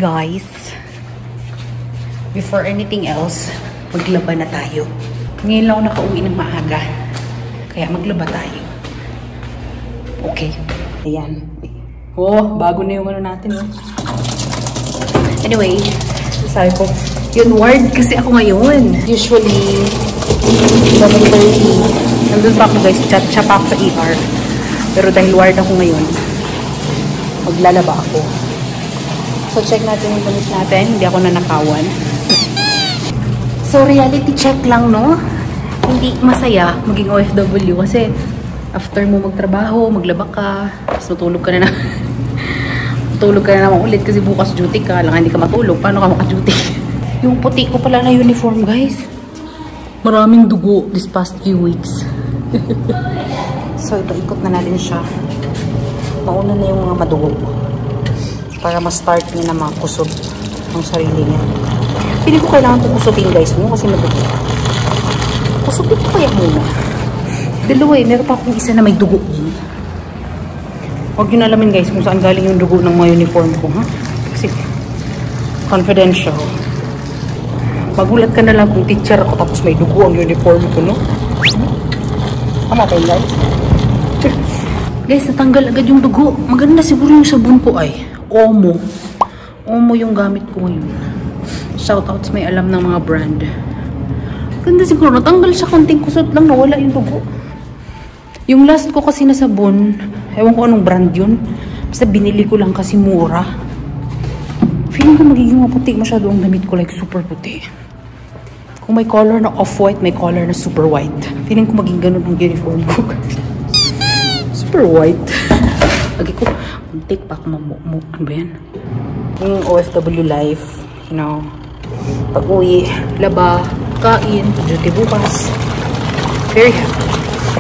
guys, before anything else, maglaba na tayo. Ngayon lang ako nakauwi ng maaga. Kaya maglaba tayo. Okay. Ayan. Oh, bago na yung ano natin. Oh. Anyway, sabi ko, yun word kasi ako ngayon. Usually, 7:30. Nandun pa ako guys, chat pa ako sa ER. Pero dahil ward ako ngayon, maglalaba ako. So, check natin yung damit natin. Hindi ako nanakawan. So, reality check lang, no? Hindi masaya maging OFW kasi after mo magtrabaho, maglaba ka, tapos matulog ka na matulog ka na naman ulit kasi bukas duty ka. Lang hindi ka matulog. Paano ka maka-duty? Yung puti ko pala na uniform, guys. Maraming dugo this past few weeks. So, ito, ikot na natin siya. Mauna na yung mga madugo. Para ma-start niya na mga kusog ng sarili niya. Hindi ko kailangan itong kusogin, guys, mo kasi madugo. Kusogin ko kaya muna. Dalawa eh, meron pa akong isa na may dugo. Huwag nyo alamin, guys, kung saan galing yung dugo ng mga uniform ko, ha? Kasi, confidential. Magulat ka na lang kung teacher ako tapos may dugo ang uniform ko, no? Tama tayo, guys. Guys, natanggal agad yung dugo. Maganda siguro yung sabon ko ay Omo. Omo yung gamit ko ngayon. Shoutouts may alam ng mga brand. Ganda siguro. Natanggal siya, konting kusot lang. Nawala yung dugo. Yung last ko kasi na sabon, ewan ko anong brand yun. Basta binili ko lang kasi mura. Feeling ko magiging maputi masyado ang damit ko. Like super puti. Kung may color na off-white, may color na super white. Feeling ko maging ganun ang uniform ko. Super white. Lagi ko, muntik pa ako ano ba yan? Yung OFW life, you know, pag-uwi, laba, kain, duty bukas. Very happy.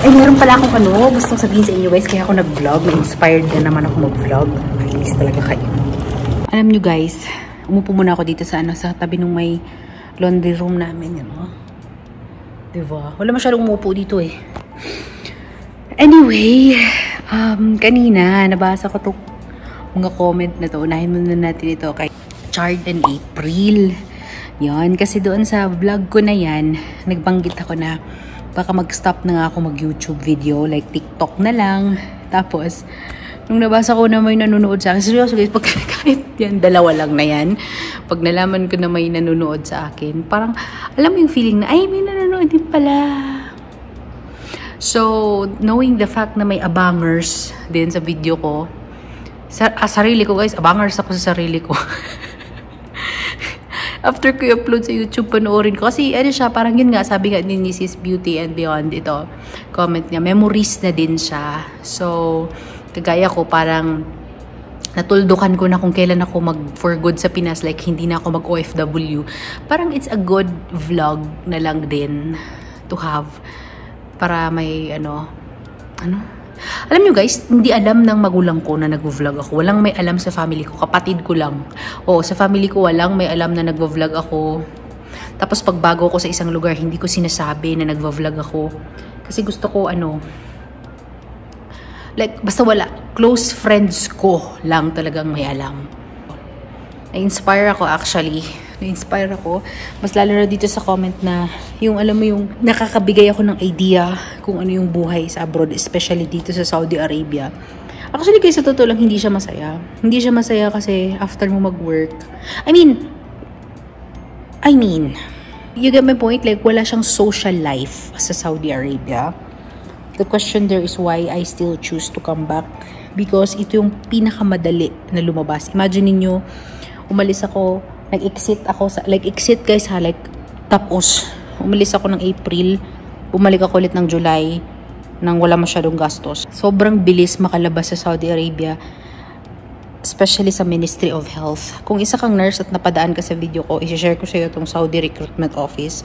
Eh, meron pala akong gustong sabihin sa inyo guys, kaya ako nag-vlog. Na-inspired na naman ako mag-vlog. Nakainis talaga kayo. Alam nyo guys, umupo muna ako dito sa tabi ng may laundry room namin, you know? Diba? Wala masyadong umupo dito eh. Anyway, kanina, nabasa ko itong mga comment na to. Unahin muna natin ito kay Chard and April. Yan, kasi doon sa vlog ko na yan, nagbanggit ako na baka mag-stop na nga ako mag-YouTube video, like TikTok na lang. Tapos, nung nabasa ko na may nanonood sa akin, seryoso guys, pag kahit yan, dalawa lang na yan. Pag nalaman ko na may nanonood sa akin, parang, alam mo yung feeling na, ay, may nanonood din pala. So, knowing the fact na may abangers din sa video ko, sarili ko guys, abangers ako sa sarili ko. After ko i-upload sa YouTube, panoorin ko. Kasi ano siya, parang yun nga, sabi nga ni Mrs. Beauty and Beyond, ito, comment niya, memories na din siya. So, kagaya ko, parang natuldukan ko na kung kailan ako mag-for good sa Pinas, like hindi na ako mag-OFW. Parang it's a good vlog na lang din to have. Para may alam nyo guys, hindi alam ng magulang ko na nag-vlog ako. Walang may alam sa family ko. Kapatid ko lang. Oo, sa family ko walang may alam na nag-vlog ako. Tapos pag bago ko sa isang lugar, hindi ko sinasabi na nag-vlog ako. Kasi gusto ko like, basta wala. Close friends ko lang talagang may alam. Na-inspire ako actually. Na-inspire ako. Mas lalo na dito sa comment na yung alam mo yung nakakabigay ako ng idea kung ano yung buhay sa abroad, especially dito sa Saudi Arabia. Actually guys, sa totoo lang, hindi siya masaya. Hindi siya masaya kasi after mo mag-work. I mean, you get my point? Like, wala siyang social life sa Saudi Arabia. The question there is why I still choose to come back. Because ito yung pinakamadali na lumabas. Imagine niyo, umalis ako, nag-exit ako exit guys ha, like, tapos, umalis ako ng April, bumalik ako ulit ng July, nang wala masyadong gastos. Sobrang bilis makalabas sa Saudi Arabia, especially sa Ministry of Health. Kung isa kang nurse at napadaan ka sa video ko, i-share ko sa iyo itong Saudi Recruitment Office.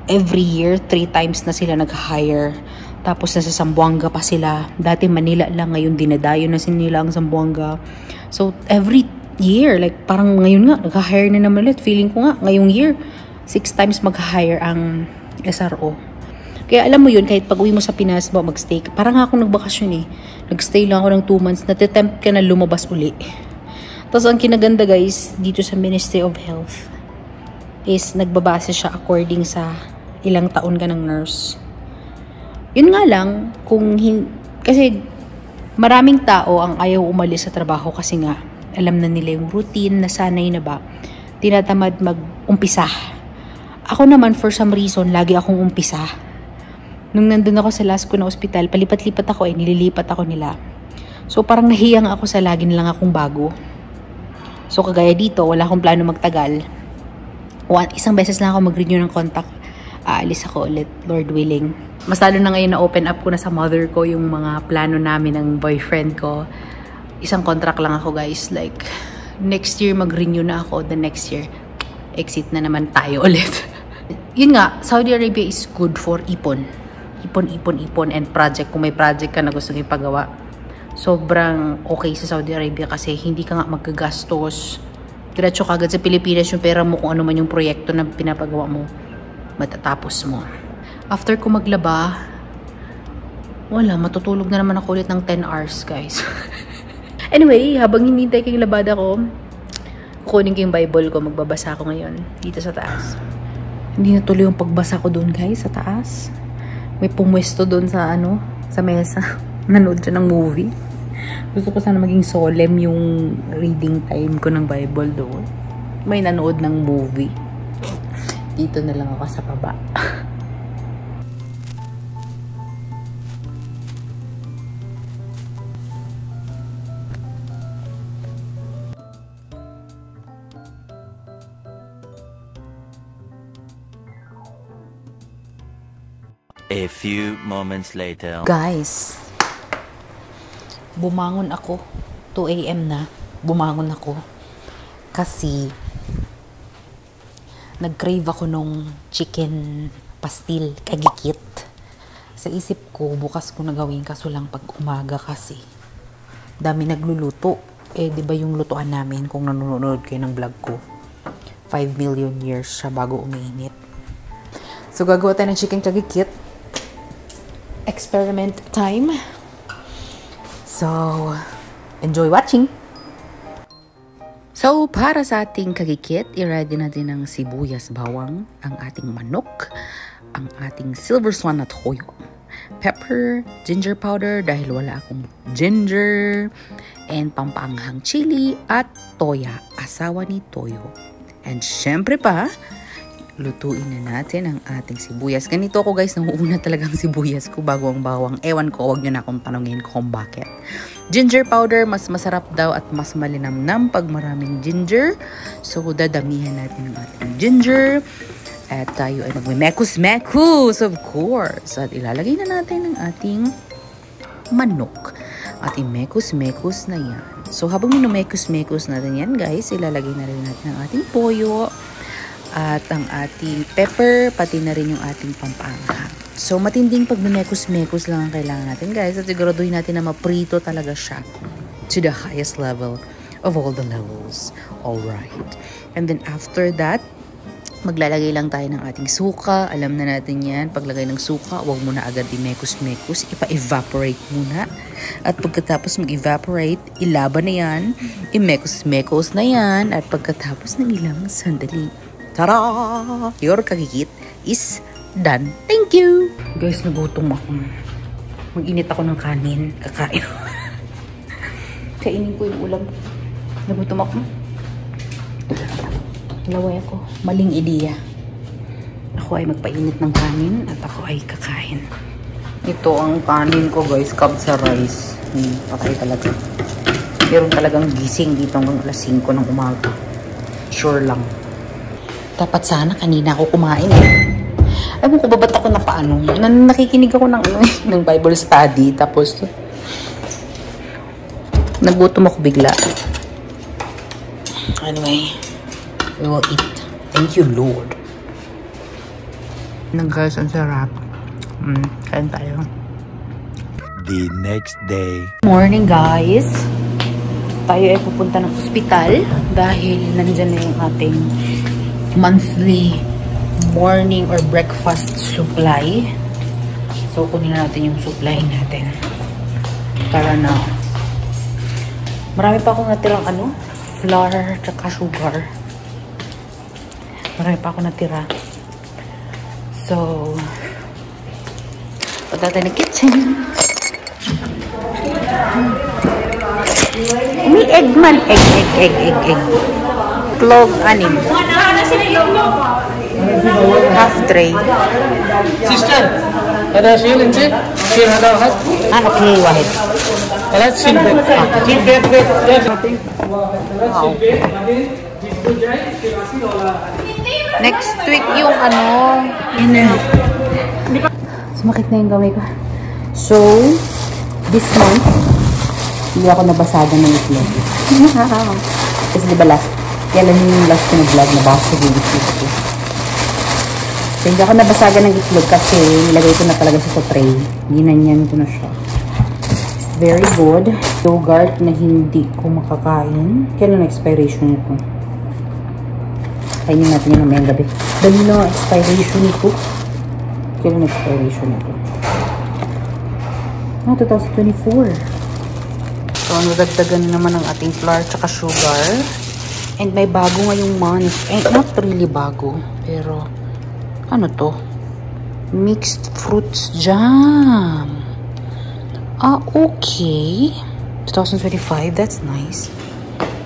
Every year, 3 times na sila nag-hire. Tapos nasa Zamboanga pa sila. Dati Manila lang, ngayon dinadayo na nila ang Zamboanga. So, every year, like parang ngayon nga, nag-hire na naman ulit. Feeling ko nga, ngayong year, 6 times mag-hire ang SRO. Kaya alam mo yun, kahit pag uwi mo sa Pinas, mag-stay ka. Parang nga akong nagbakasyon eh. Nag-stay lang ako ng 2 months, natitempt ka na lumabas uli. Tapos ang kinaganda guys, dito sa Ministry of Health is nagbabase siya according sa ilang taon ka ng nurse. Yun nga lang, kasi maraming tao ang ayaw umalis sa trabaho kasi nga alam na nila yung routine, nasanay na ba, tinatamad mag-umpisa. Ako naman, for some reason, lagi akong umpisa. Nung nandun ako sa last ko na ospital, palipat-lipat ako nililipat ako nila. So, parang nahiyang ako sa lagi na lang akong bago. So, kagaya dito, wala akong plano magtagal. Isang beses lang ako mag-renew ng contact. Aalis ako ulit, Lord willing. Mas lalo na ngayon na open up ko na sa mother ko yung mga plano namin ng boyfriend ko. Isang contract lang ako guys. Like, next year mag-renew na ako. The next year, exit na naman tayo ulit. Yun nga, Saudi Arabia is good for ipon. Ipon and project. Kung may project ka na gusto mong ipagawa, sobrang okay sa Saudi Arabia kasi hindi ka nga magagastos. Diretso ka agad sa Pilipinas yung pera mo kung ano man yung proyekto na pinapagawa mo, matatapos mo. After ko maglaba, wala, matutulog na naman ako ulit ng 10 hours guys. Anyway, habang hinintay ko yung labada ko, kukunin ko yung Bible ko, magbabasa ako ngayon dito sa taas. Hindi natuloy yung pagbasa ko doon guys, sa taas. May pumwesto doon sa sa mesa. Nanood siya ng movie. Gusto ko sana maging solemn yung reading time ko ng Bible doon. May nanood ng movie. Dito na lang ako sa baba. A few moments later. Guys, bumangon ako. 2 AM na. Bumangon ako. Kasi, nag-crave ako nung chicken pastil, kagikit. Sa isip ko, bukas ko na gawin kaso lang pag umaga kasi. Dami nagluluto. Di ba yung lutuan namin kung nanonood kayo ng vlog ko? 5 million years siya bago umiinit. So, gagawa tayo ng chicken kagikit. Experiment time. So, enjoy watching! So, para sa ating kagikit, i-ready natin ng sibuyas bawang, ang ating manok, ang ating silver swan na toyo, pepper, ginger powder dahil wala akong ginger, and pampaanghang chili at toya, asawa ni toyo. And syempre pa, lutuin na natin ang ating sibuyas. Ganito ako guys, nanguuna talagang sibuyas ko bago ang bawang. Ewan ko, wag nyo na akong tanongin kung bakit. Ginger powder, mas masarap daw at mas malinamnam pag maraming ginger. So, dadamihan natin ang ating ginger. At tayo ay magme-mekus-mekus, of course. At ilalagay na natin ang ating manok. At i-mekus-mekus na yan. So, habang minumekus-mekus natin yan guys, ilalagay na rin natin ang ating toyo. At ang ating pepper, pati na rin yung ating pampaanghang. So, matinding pagmemekus-mekus lang ang kailangan natin, guys. At siguraduhin natin na maprito talaga siya to the highest level of all the levels. Alright. And then after that, maglalagay lang tayo ng ating suka. Alam na natin yan. Paglagay ng suka, huwag mo na agad i-mekus-mekus. Ipa-evaporate muna. At pagkatapos mag-evaporate, ilaban na yan. I-mekus-mekus na yan. At pagkatapos ng ilang sandali, tara! Your kagikit is done. Thank you! Guys, nagutom ako. Mag-init ako ng kanin. Kakain. Kainin ko yung ulam. Nagutom ako. Laway ako. Maling ideya. Ako ay magpainit ng kanin at ako ay kakain. Ito ang kanin ko guys. Cup sa rice. Patay talaga. Meron talagang gising dito hanggang alas 5 ng umaga. Sure lang. Dapat sana kanina ako kumain Ewan ko ba ba't ako na paano? Nakikinig ako ng Bible study. Tapos, nagutom ako bigla. Anyway, we will eat. Thank you, Lord. Guys, ang sarap. Kain tayo. The next day. Morning, guys. Tayo ay pupunta ng ospital dahil nandyan na yung ating monthly morning or breakfast supply. So, kunin natin yung supply natin. Para na marami pa akong natirang flour, tsaka sugar. Marami pa ako natira. So, punta tayo ng kitchen. May egg man. Egg. Clove, 6. Half tray. Sister, ada sil ini, sil ada hat. Anak ni Wahid. Ada sil bet. Sil bet. Wow. Next week yung sumakit na yung gamay ko. So, this month, hindi ako nabasagan ng itlog. Kasi diba kailan yung last ko na vlog na baka sa video ko. So, hindi ako nabasagan ng itlog kasi nilagay ko na talaga siya sa tray. Ginanyan ko na siya. Very good. Yogurt na hindi ko makakain. Kailan na expiration nito? Kainin natin yun mamayang gabi. Dali na expiration nito. Kailan na expiration nito? 2024. So, nadagdagan na naman ang ating flour tsaka sugar. And may bago ngayong month. Not really bago. Pero, ano to? Mixed fruits jam. Okay. 2025. That's nice.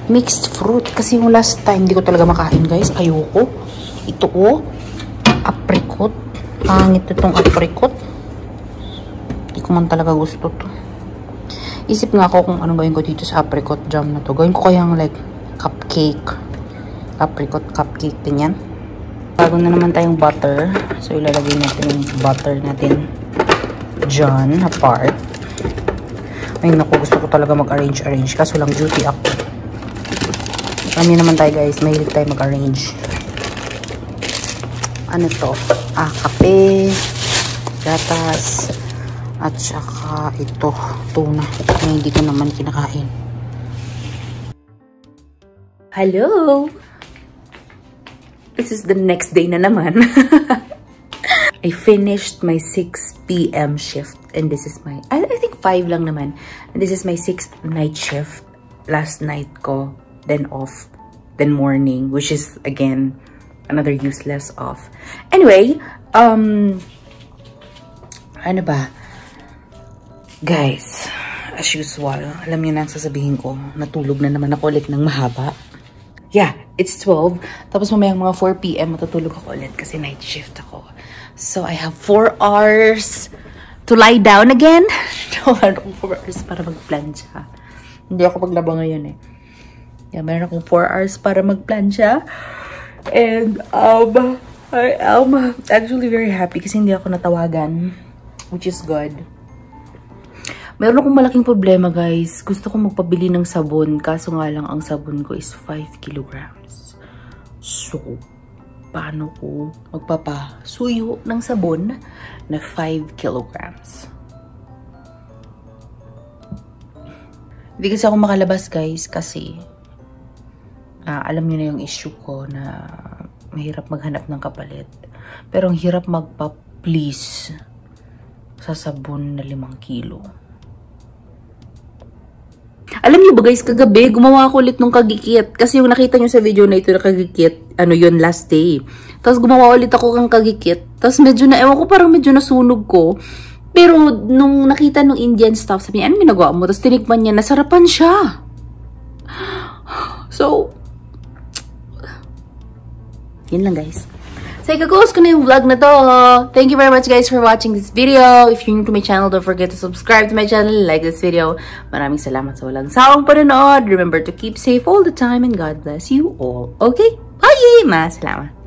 Mixed fruit. Kasi yung last time, hindi ko talaga makain, guys. Ayoko. Ito, apricot. Pangit itong apricot. Hindi ko man talaga gusto to. Isip nga ako kung anong gawin ko dito sa apricot jam na to. Gawin ko kayang like cupcake. Apricot cupcake din yan. Bago na naman tayong butter. So, ilalagay natin yung butter natin dyan, apart. Ayun ako, gusto ko talaga mag-arrange. Kaso lang duty ako. Marami naman tayo guys. Mahilig tayo mag-arrange. Ano to? Kape, gatas, at saka ito, tuna. Na hindi ko naman kinakain. Hello! This is the next day na naman. I finished my 6 p.m. shift. And this is my, I think 5 lang naman. And this is my 6th night shift. Last night ko. Then off. Then morning. Which is, again, another useless off. Anyway, ano ba? Guys, as usual, alam niyo na ang sasabihin ko. Natulog na naman ako ulit ng mahaba. Yeah, it's 12. Tapos mamayang mga 4 p.m. matutulog ako ulit kasi night shift ako. So, I have 4 hours to lie down again. Meron akong 4 hours para magplansya. Hindi ako paglaba ngayon eh. Yeah, meron akong 4 hours para magplansya. And, I am actually very happy kasi hindi ako natawagan. Which is good. Meron akong malaking problema, guys. Gusto ko magpabili ng sabon. Kaso nga lang, ang sabon ko is 5 kilograms. So, paano ko magpapasuyo ng sabon na 5 kilograms? Hindi kasi ako makalabas, guys. Kasi, alam niyo na yung issue ko na mahirap maghanap ng kapalit. Pero ang hirap magpa-please sa sabon na 5 kilo. Alam niyo ba guys, kagabi, gumawa ako ulit ng kagikit. Kasi yung nakita niyo sa video na ito na kagikit, ano yun, last day. Tapos gumawa ulit ako ng kagikit. Tapos medyo na, ewan ko, parang medyo nasunog ko. Pero nung nakita nung Indian staff, sabi niya, ano minagawa mo? Tapos tinikman niya, nasarapan siya. So, yun lang guys. So, ikakos ko na yung vlog na to. Thank you very much guys for watching this video. If you're new to my channel, don't forget to subscribe to my channel and like this video. Maraming salamat sa walang sawang panonood. Remember to keep safe all the time and God bless you all. Okay? Bye! Salamat.